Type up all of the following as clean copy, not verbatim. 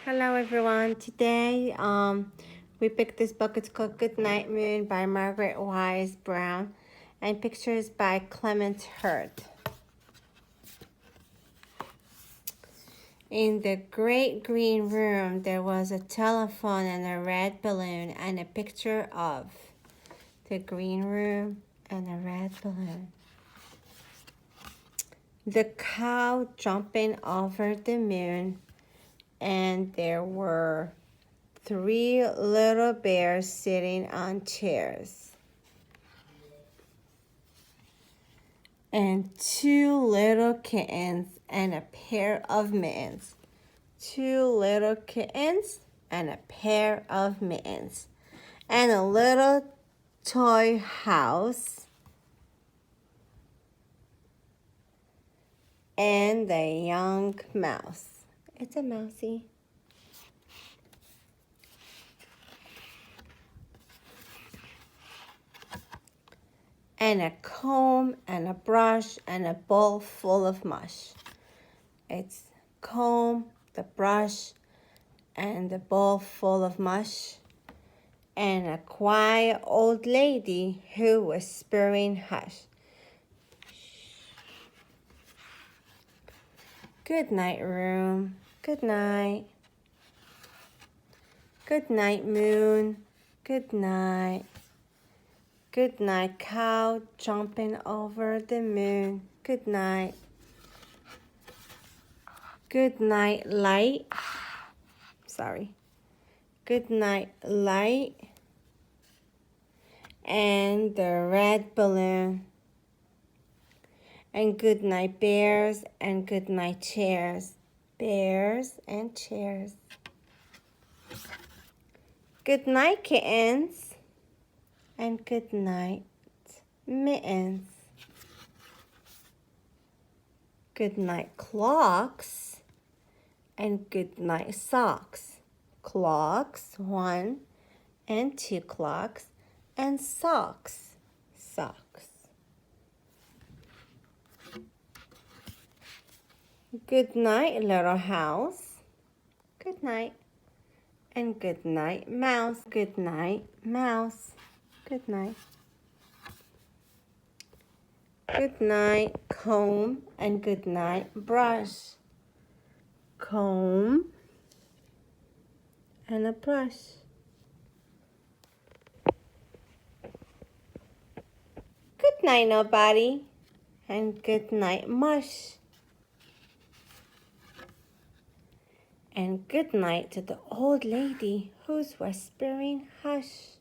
Hello everyone. Today we picked this book. It's called Goodnight Moon by Margaret Wise Brown and pictures by Clement Hurt. In the great green room there was a telephone and a red balloon and a picture of the green room and a red balloon. The cow jumping over the moon, and there were 3 little bears sitting on chairs, and 2 little kittens and a pair of mittens. 2 little kittens and a pair of mittens, and a little toy house, and a young mouse. It's a mousey. And a comb and a brush and a bowl full of mush. It's comb, the brush, and the bowl full of mush, and a quiet old lady who was whispering hush. Good night, room. Good night. Good night, moon. Good night. Good night, cow jumping over the moon. Good night. Good night, light. Sorry. Good night, light. And the red balloon. And good night, bears, and good night, chairs. Bears and chairs. Good night, kittens, and good night, mittens. Good night, clocks, and good night, socks. Clocks, 1 and 2 clocks, and socks, socks. Good night, little house. Good night. And good night, mouse. Good night, mouse. Good night. Good night, comb, and good night, brush. Comb and a brush. Good night, nobody. And good night, mush. And good night to the old lady who's whispering hush.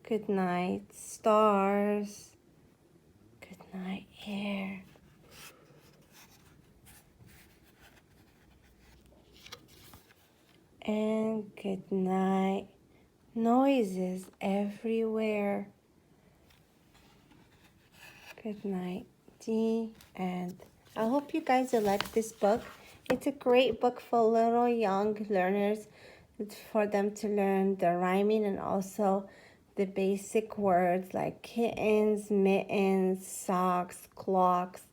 Good night, stars. Good night, air. And good night, noises everywhere. Good night, Dee. And I hope you guys will like this book. It's a great book for little young learners. It's for them to learn the rhyming and also the basic words like kittens, mittens, socks, clocks.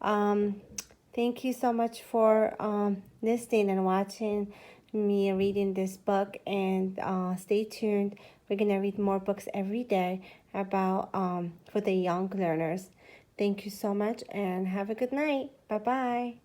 Thank you so much for listening and watching me reading this book, and stay tuned. We're gonna read more books every day about for the young learners. Thank you so much and have a good night. Bye-bye.